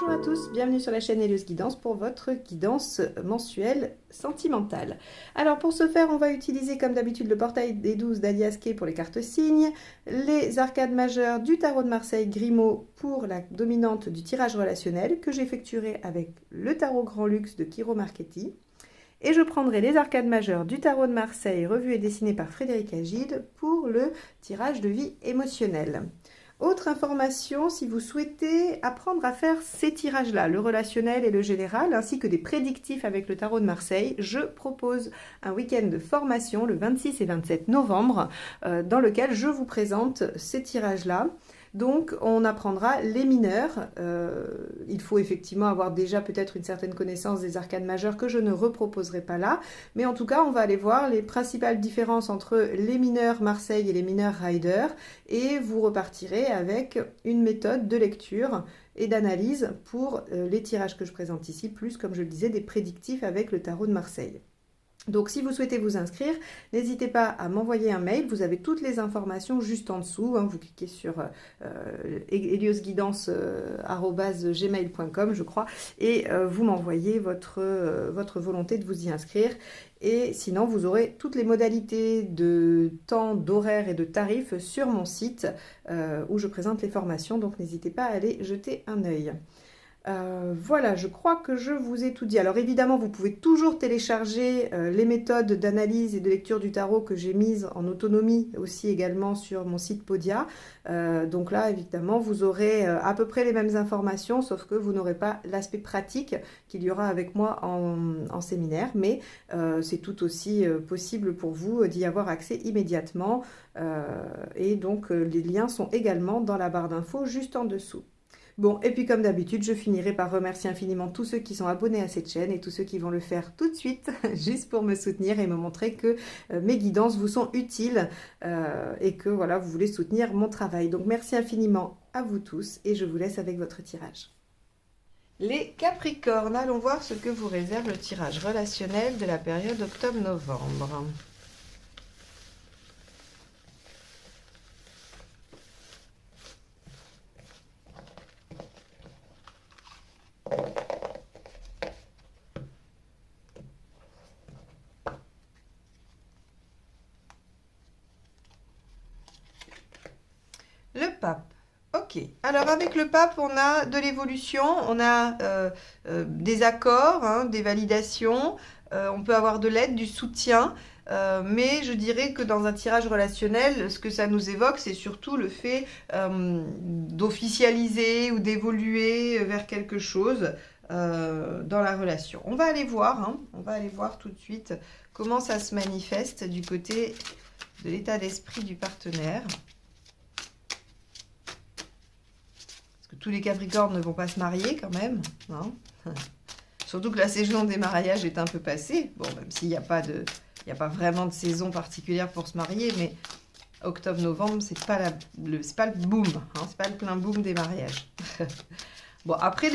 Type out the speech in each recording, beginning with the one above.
Bonjour à tous, bienvenue sur la chaîne Hélios Guidance pour votre guidance mensuelle sentimentale. Alors pour ce faire, on va utiliser comme d'habitude le portail des 12 d'Alias Kay pour les cartes signes, les arcades majeures du tarot de Marseille Grimaud pour la dominante du tirage relationnel que j'effectuerai avec le tarot Grand Luxe de Kiro Marchetti. Et je prendrai les arcades majeures du tarot de Marseille revues et dessinées par Frédéric Agide pour le tirage de vie émotionnelle. Autre information, si vous souhaitez apprendre à faire ces tirages-là, le relationnel et le général, ainsi que des prédictifs avec le tarot de Marseille, je propose un week-end de formation le 26 et 27 novembre, dans lequel je vous présente ces tirages-là. Donc, on apprendra les mineurs. Il faut effectivement avoir déjà peut-être une certaine connaissance des arcades majeures que je ne reproposerai pas là. Mais en tout cas, on va aller voir les principales différences entre les mineurs Marseille et les mineurs Rider. Et vous repartirez avec une méthode de lecture et d'analyse pour les tirages que je présente ici, plus, comme je le disais, des prédictifs avec le tarot de Marseille. Donc si vous souhaitez vous inscrire, n'hésitez pas à m'envoyer un mail, vous avez toutes les informations juste en dessous, vous cliquez sur heliosguidance@gmail.com je crois, et vous m'envoyez votre volonté de vous y inscrire. Et sinon, vous aurez toutes les modalités de temps, d'horaire et de tarifs sur mon site où je présente les formations, donc n'hésitez pas à aller jeter un œil. Voilà, je crois que je vous ai tout dit. Alors évidemment, vous pouvez toujours télécharger les méthodes d'analyse et de lecture du tarot que j'ai mises en autonomie aussi également sur mon site Podia. Donc là, évidemment, vous aurez à peu près les mêmes informations, sauf que vous n'aurez pas l'aspect pratique qu'il y aura avec moi en séminaire. Mais c'est tout aussi possible pour vous d'y avoir accès immédiatement. Et donc, les liens sont également dans la barre d'infos juste en dessous. Bon, et puis comme d'habitude, je finirai par remercier infiniment tous ceux qui sont abonnés à cette chaîne et tous ceux qui vont le faire tout de suite, juste pour me soutenir et me montrer que mes guidances vous sont utiles et que voilà, vous voulez soutenir mon travail. Donc merci infiniment à vous tous et je vous laisse avec votre tirage. Les Capricornes, allons voir ce que vous réserve le tirage relationnel de la période octobre-novembre. Le pape. Ok. Alors avec le pape, on a de l'évolution, on a des accords, des validations, on peut avoir de l'aide, du soutien, mais je dirais que dans un tirage relationnel, ce que ça nous évoque, c'est surtout le fait d'officialiser ou d'évoluer vers quelque chose dans la relation. On va aller voir, on va aller voir tout de suite comment ça se manifeste du côté de l'état d'esprit du partenaire. Tous les Capricornes ne vont pas se marier quand même. Surtout que la saison des mariages est un peu passée. Bon, même s'il n'y a pas vraiment de saison particulière pour se marier, mais octobre-novembre, c'est pas le boom. C'est pas le plein boom des mariages. Bon, après,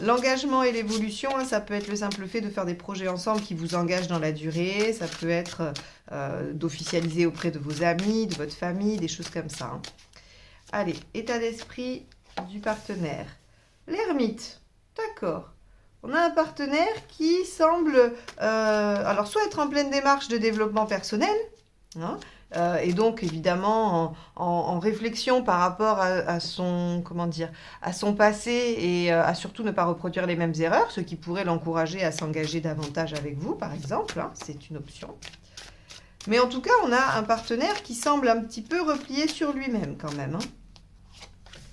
l'engagement et l'évolution, ça peut être le simple fait de faire des projets ensemble qui vous engagent dans la durée. Ça peut être d'officialiser auprès de vos amis, de votre famille, des choses comme ça. Allez, état d'esprit du partenaire. L'ermite, d'accord. On a un partenaire qui semble, alors soit être en pleine démarche de développement personnel, et donc évidemment en réflexion par rapport à son, comment dire, à son passé et à surtout ne pas reproduire les mêmes erreurs, ce qui pourrait l'encourager à s'engager davantage avec vous, par exemple, c'est une option. Mais en tout cas, on a un partenaire qui semble un petit peu replié sur lui-même quand même.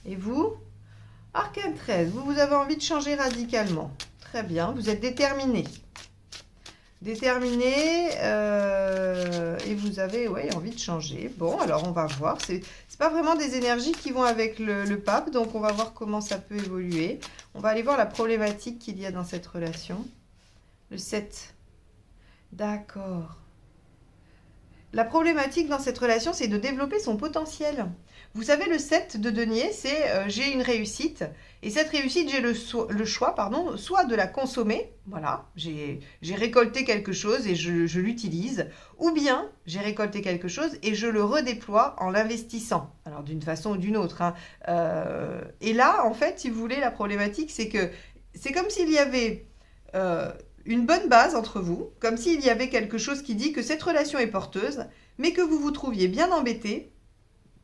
Et vous, Arcane 13, vous avez envie de changer radicalement. Très bien, vous êtes déterminé. Déterminé et vous avez envie de changer. Bon, alors on va voir. C'est pas vraiment des énergies qui vont avec le pape, donc on va voir comment ça peut évoluer. On va aller voir la problématique qu'il y a dans cette relation. Le 7. D'accord. La problématique dans cette relation, c'est de développer son potentiel. Vous savez, le 7 de denier, c'est j'ai une réussite. Et cette réussite, j'ai le choix, pardon, soit de la consommer, voilà, j'ai récolté quelque chose et je l'utilise, ou bien j'ai récolté quelque chose et je le redéploie en l'investissant, alors d'une façon ou d'une autre, hein. Et là, en fait, si vous voulez, la problématique, c'est que c'est comme s'il y avait une bonne base entre vous, comme s'il y avait quelque chose qui dit que cette relation est porteuse, mais que vous vous trouviez bien embêté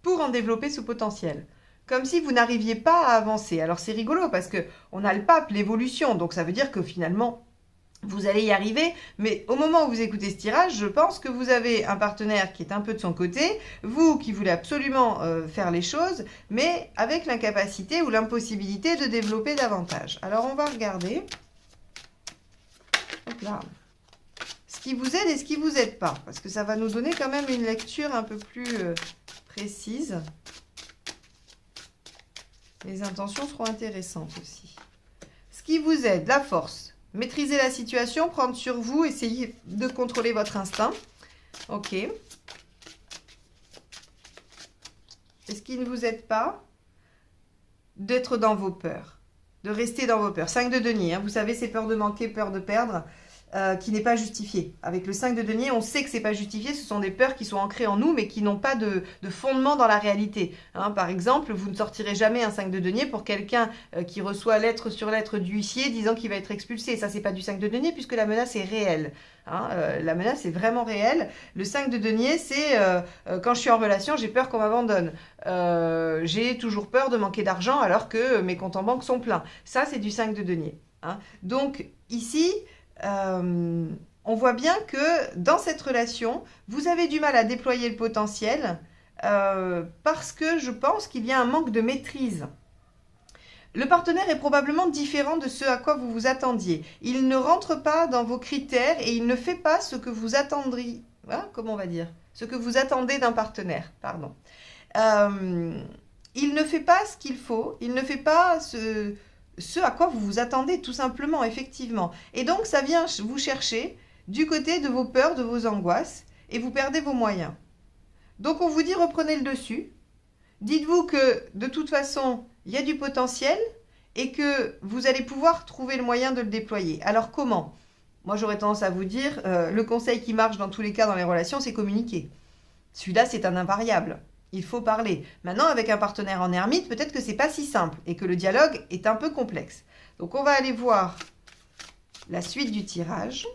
pour en développer ce potentiel. Comme si vous n'arriviez pas à avancer. Alors c'est rigolo parce que on a le pape, l'évolution, donc ça veut dire que finalement vous allez y arriver, mais au moment où vous écoutez ce tirage, je pense que vous avez un partenaire qui est un peu de son côté, vous qui voulez absolument faire les choses, mais avec l'incapacité ou l'impossibilité de développer davantage. Alors on va regarder. Hop là. Ce qui vous aide et ce qui vous aide pas, parce que ça va nous donner quand même une lecture un peu plus précise. Les intentions seront intéressantes aussi. Ce qui vous aide, la force. Maîtriser la situation, prendre sur vous, essayer de contrôler votre instinct. Ok. Et ce qui ne vous aide pas, d'être dans vos peurs. De rester dans vos peurs. 5 de denier, hein, vous savez, c'est peur de manquer, peur de perdre. Qui n'est pas justifié. Avec le 5 de denier, on sait que c'est pas justifié, ce sont des peurs qui sont ancrées en nous, mais qui n'ont pas de fondement dans la réalité. Hein, par exemple, vous ne sortirez jamais un 5 de denier pour quelqu'un qui reçoit lettre sur lettre du huissier disant qu'il va être expulsé. Ça, c'est pas du 5 de denier puisque la menace est réelle. Hein, la menace est vraiment réelle. Le 5 de denier, c'est quand je suis en relation, j'ai peur qu'on m'abandonne. J'ai toujours peur de manquer d'argent alors que mes comptes en banque sont pleins. Ça, c'est du 5 de denier. Hein. Donc, ici... on voit bien que dans cette relation, vous avez du mal à déployer le potentiel parce que je pense qu'il y a un manque de maîtrise. Le partenaire est probablement différent de ce à quoi vous vous attendiez. Il ne rentre pas dans vos critères et il ne fait pas ce que vous attendriez. Hein, comment on va dire ? Ce que vous attendez d'un partenaire, pardon. Il ne fait pas ce qu'il faut, il ne fait pas ce à quoi vous vous attendez, tout simplement, effectivement. Et donc, ça vient vous chercher du côté de vos peurs, de vos angoisses, et vous perdez vos moyens. Donc, on vous dit, reprenez le dessus. Dites-vous que, de toute façon, il y a du potentiel, et que vous allez pouvoir trouver le moyen de le déployer. Alors, comment ? Moi, j'aurais tendance à vous dire, le conseil qui marche dans tous les cas dans les relations, c'est communiquer. Celui-là, c'est un invariable. Il faut parler. Maintenant, avec un partenaire en ermite, peut-être que c'est pas si simple et que le dialogue est un peu complexe. Donc, on va aller voir la suite du tirage.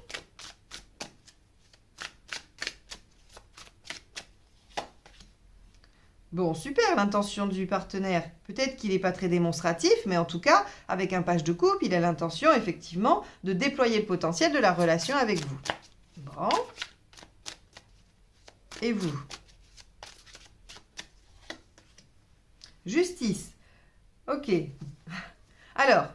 Bon, super, l'intention du partenaire. Peut-être qu'il n'est pas très démonstratif, mais en tout cas, avec un page de coupe, il a l'intention, effectivement, de déployer le potentiel de la relation avec vous. Bon. Et vous ? Justice. Ok. Alors,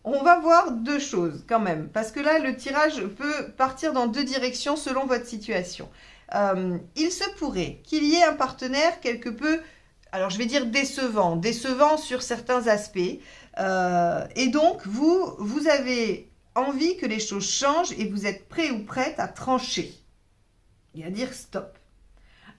on va voir deux choses quand même, parce que là, le tirage peut partir dans deux directions selon votre situation. Il se pourrait qu'il y ait un partenaire quelque peu, alors je vais dire décevant sur certains aspects, et donc vous avez envie que les choses changent et vous êtes prêt ou prête à trancher et à dire stop.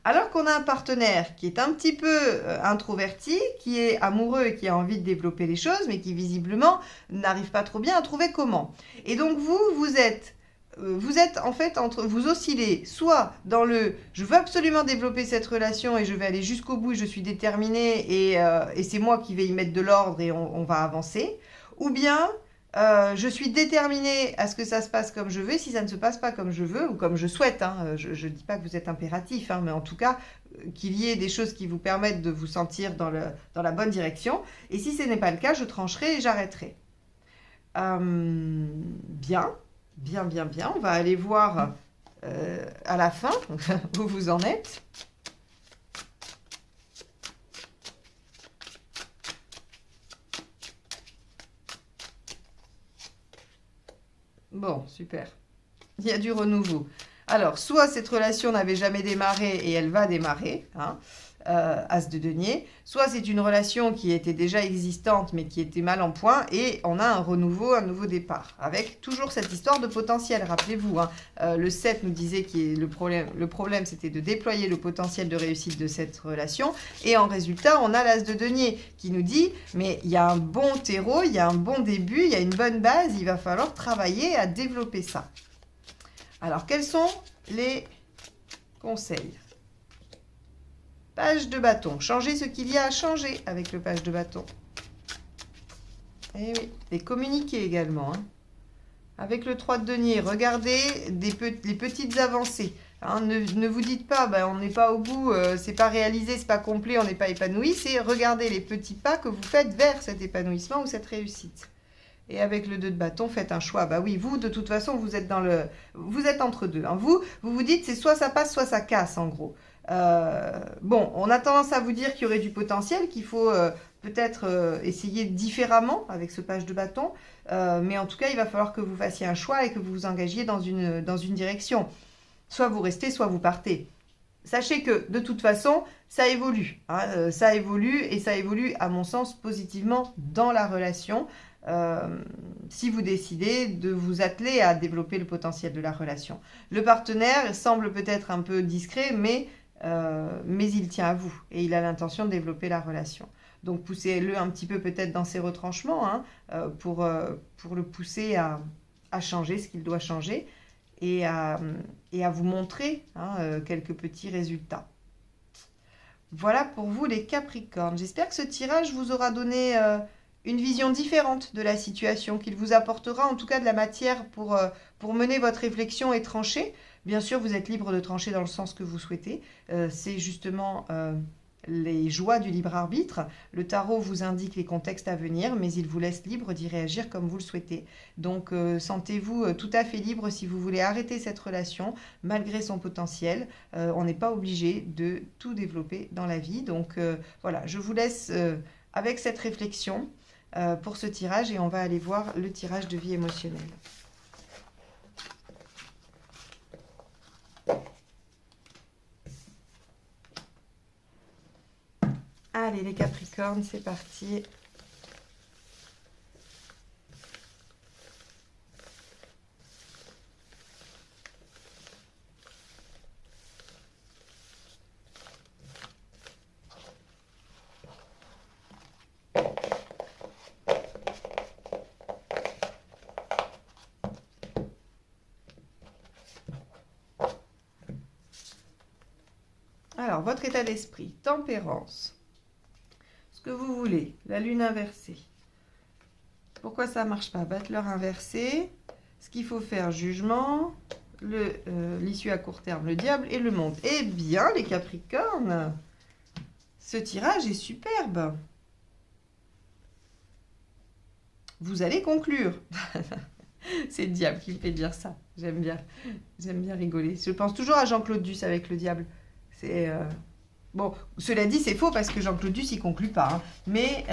Alors qu'on a un partenaire qui est un petit peu introverti, qui est amoureux et qui a envie de développer les choses, mais qui visiblement n'arrive pas trop bien à trouver comment. Et donc vous êtes en fait vous oscillez soit dans le je veux absolument développer cette relation et je vais aller jusqu'au bout, je suis déterminée et c'est moi qui vais y mettre de l'ordre et on va avancer, ou bien je suis déterminée à ce que ça se passe comme je veux. Si ça ne se passe pas comme je veux ou comme je souhaite, hein, je ne dis pas que vous êtes impératif, hein, mais en tout cas, qu'il y ait des choses qui vous permettent de vous sentir dans la bonne direction. Et si ce n'est pas le cas, je trancherai et j'arrêterai. Bien. On va aller voir à la fin où vous en êtes. Bon, super. Il y a du renouveau. Alors, soit cette relation n'avait jamais démarré et elle va démarrer, hein, As de denier, soit c'est une relation qui était déjà existante mais qui était mal en point et on a un nouveau départ, avec toujours cette histoire de potentiel. Rappelez-vous, hein, le 7 nous disait que le problème c'était de déployer le potentiel de réussite de cette relation, et en résultat on a l'As de denier qui nous dit mais il y a un bon terreau, il y a un bon début, il y a une bonne base, il va falloir travailler à développer ça. Alors quels sont les conseils? Page de bâton. Changer ce qu'il y a à changer avec le page de bâton. Et oui, et communiquer également. Hein. Avec le 3 de denier, regardez les petites avancées. Hein, ne vous dites pas, on n'est pas au bout, c'est pas réalisé, c'est pas complet, on n'est pas épanoui. C'est regarder les petits pas que vous faites vers cet épanouissement ou cette réussite. Et avec le 2 de bâton, faites un choix. Bah oui, vous, de toute façon, vous êtes entre deux. Hein. Vous vous dites, c'est soit ça passe, soit ça casse, en gros. Bon, on a tendance à vous dire qu'il y aurait du potentiel, qu'il faut peut-être essayer différemment avec ce page de bâton. Mais en tout cas, il va falloir que vous fassiez un choix et que vous vous engagiez dans une direction. Soit vous restez, soit vous partez. Sachez que, de toute façon, ça évolue. Hein, ça évolue, et ça évolue, à mon sens, positivement dans la relation. Si vous décidez de vous atteler à développer le potentiel de la relation. Le partenaire semble peut-être un peu discret, mais il tient à vous et il a l'intention de développer la relation. Donc poussez-le un petit peu peut-être dans ses retranchements, hein, pour le pousser à changer ce qu'il doit changer et à vous montrer, hein, quelques petits résultats. Voilà pour vous les Capricornes. J'espère que ce tirage vous aura donné une vision différente de la situation, qu'il vous apportera en tout cas de la matière pour mener votre réflexion et trancher. Bien sûr, vous êtes libre de trancher dans le sens que vous souhaitez. C'est justement les joies du libre arbitre. Le tarot vous indique les contextes à venir, mais il vous laisse libre d'y réagir comme vous le souhaitez. Donc, sentez-vous tout à fait libre si vous voulez arrêter cette relation, malgré son potentiel. On n'est pas obligé de tout développer dans la vie. Donc, voilà, je vous laisse avec cette réflexion pour ce tirage, et on va aller voir le tirage de vie émotionnelle. Allez les Capricornes, c'est parti. Alors, votre état d'esprit, tempérance. Ce que vous voulez, la lune inversée. Pourquoi ça ne marche pas? Battleur inversé. Ce qu'il faut faire, jugement. L'issue à court terme, le diable et le monde. Eh bien, les Capricornes, ce tirage est superbe. Vous allez conclure. C'est le diable qui me fait dire ça. J'aime bien rigoler. Je pense toujours à Jean-Claude Duss avec le diable. C'est bon, cela dit, c'est faux parce que Jean-Claude Duss il conclut pas, hein. Mais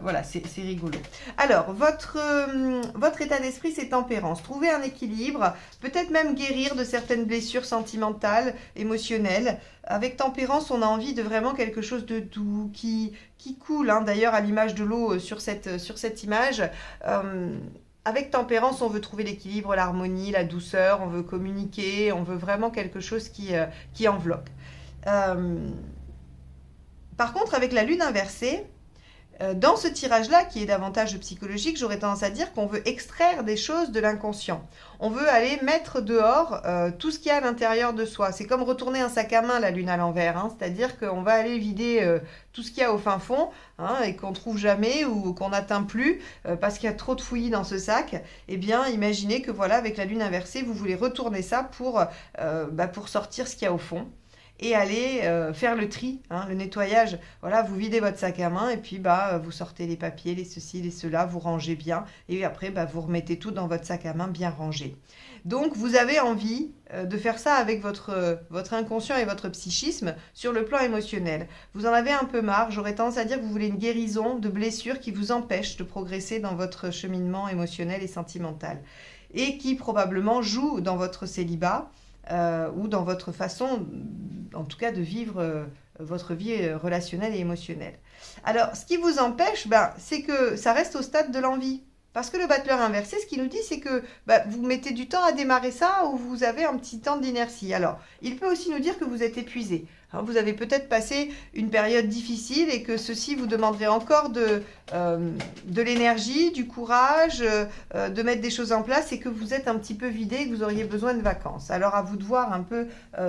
voilà, c'est rigolo. Alors, votre état d'esprit, c'est tempérance. Trouver un équilibre, peut-être même guérir de certaines blessures sentimentales, émotionnelles. Avec tempérance, on a envie de vraiment quelque chose de doux, qui coule, hein. D'ailleurs, à l'image de l'eau sur cette image. Avec tempérance, on veut trouver l'équilibre, l'harmonie, la douceur, on veut communiquer, on veut vraiment quelque chose qui enveloppe. Par contre, avec la lune inversée, dans ce tirage-là, qui est davantage psychologique, j'aurais tendance à dire qu'on veut extraire des choses de l'inconscient. On veut aller mettre dehors tout ce qu'il y a à l'intérieur de soi. C'est comme retourner un sac à main, la lune à l'envers. Hein. C'est-à-dire qu'on va aller vider tout ce qu'il y a au fin fond, hein, et qu'on ne trouve jamais ou qu'on n'atteint plus parce qu'il y a trop de fouillis dans ce sac. Eh bien, imaginez que voilà, avec la lune inversée, vous voulez retourner ça pour sortir ce qu'il y a au fond. Et aller faire le tri, hein, le nettoyage. Voilà, vous videz votre sac à main et puis vous sortez les papiers, les ceci, les cela, vous rangez bien. Et après, vous remettez tout dans votre sac à main bien rangé. Donc, vous avez envie de faire ça avec votre inconscient et votre psychisme sur le plan émotionnel. Vous en avez un peu marre. J'aurais tendance à dire que vous voulez une guérison de blessures qui vous empêchent de progresser dans votre cheminement émotionnel et sentimental. Et qui probablement joue dans votre célibat, ou dans votre façon, en tout cas, de vivre votre vie relationnelle et émotionnelle. Alors, ce qui vous empêche, c'est que ça reste au stade de l'envie. Parce que le battleur inversé, ce qu'il nous dit, c'est que vous mettez du temps à démarrer ça ou vous avez un petit temps d'inertie. Alors, il peut aussi nous dire que vous êtes épuisé. Hein, vous avez peut-être passé une période difficile et que ceci vous demanderait encore de l'énergie, du courage, de mettre des choses en place et que vous êtes un petit peu vidé et que vous auriez besoin de vacances. Alors, à vous de voir un peu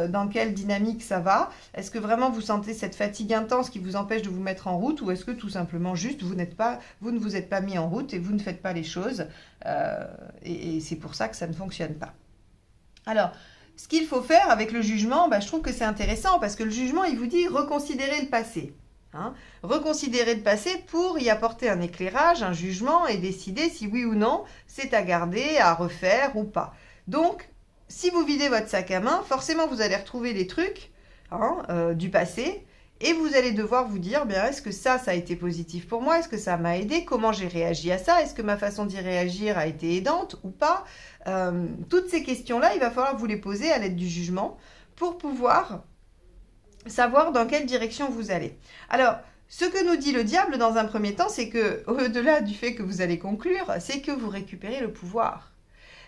dans quelle dynamique ça va. Est-ce que vraiment vous sentez cette fatigue intense qui vous empêche de vous mettre en route ou est-ce que tout simplement juste vous ne vous êtes pas mis en route et vous ne faites pas les choses et c'est pour ça que ça ne fonctionne pas. Alors, ce qu'il faut faire avec le jugement, je trouve que c'est intéressant parce que le jugement, il vous dit reconsidérer le passé. Hein, reconsidérer le passé pour y apporter un éclairage, un jugement et décider si oui ou non c'est à garder, à refaire ou pas. Donc, si vous videz votre sac à main, forcément vous allez retrouver des trucs du passé. Et vous allez devoir vous dire, est-ce que ça a été positif pour moi? Est-ce que ça m'a aidé? Comment j'ai réagi à ça? Est-ce que ma façon d'y réagir a été aidante ou pas? Toutes ces questions-là, il va falloir vous les poser à l'aide du jugement pour pouvoir savoir dans quelle direction vous allez. Alors, ce que nous dit le diable dans un premier temps, c'est que, au-delà du fait que vous allez conclure, c'est que vous récupérez le pouvoir.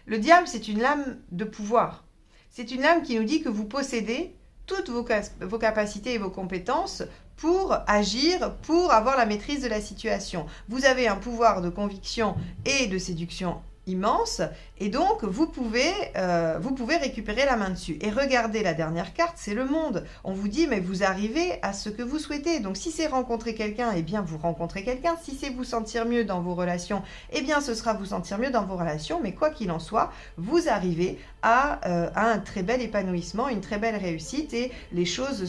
Le diable, c'est une lame de pouvoir. C'est une lame qui nous dit que vous possédez toutes vos capacités et vos compétences pour agir, pour avoir la maîtrise de la situation. Vous avez un pouvoir de conviction et de séduction immense et donc vous pouvez récupérer la main dessus. Et regardez la dernière carte, c'est le monde. On vous dit mais vous arrivez à ce que vous souhaitez. Donc si c'est rencontrer quelqu'un, eh bien vous rencontrez quelqu'un. Si c'est vous sentir mieux dans vos relations, eh bien ce sera vous sentir mieux dans vos relations. Mais quoi qu'il en soit, vous arrivez à un très bel épanouissement, une très belle réussite et les choses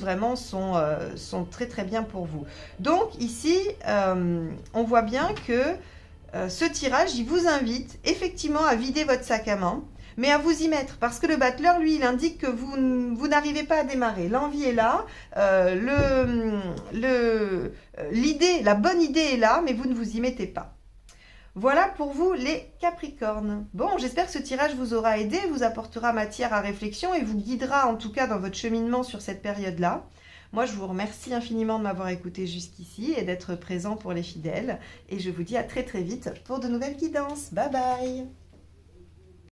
vraiment sont très très bien pour vous. Donc ici, on voit bien que ce tirage, il vous invite effectivement à vider votre sac à main, mais à vous y mettre, parce que le battleur, lui, il indique que vous n'arrivez pas à démarrer. L'envie est là, l'idée, la bonne idée est là, mais vous ne vous y mettez pas. Voilà pour vous les Capricornes. Bon, j'espère que ce tirage vous aura aidé, vous apportera matière à réflexion et vous guidera en tout cas dans votre cheminement sur cette période-là. Moi, je vous remercie infiniment de m'avoir écouté jusqu'ici et d'être présent pour les fidèles. Et je vous dis à très très vite pour de nouvelles guidances. Bye bye!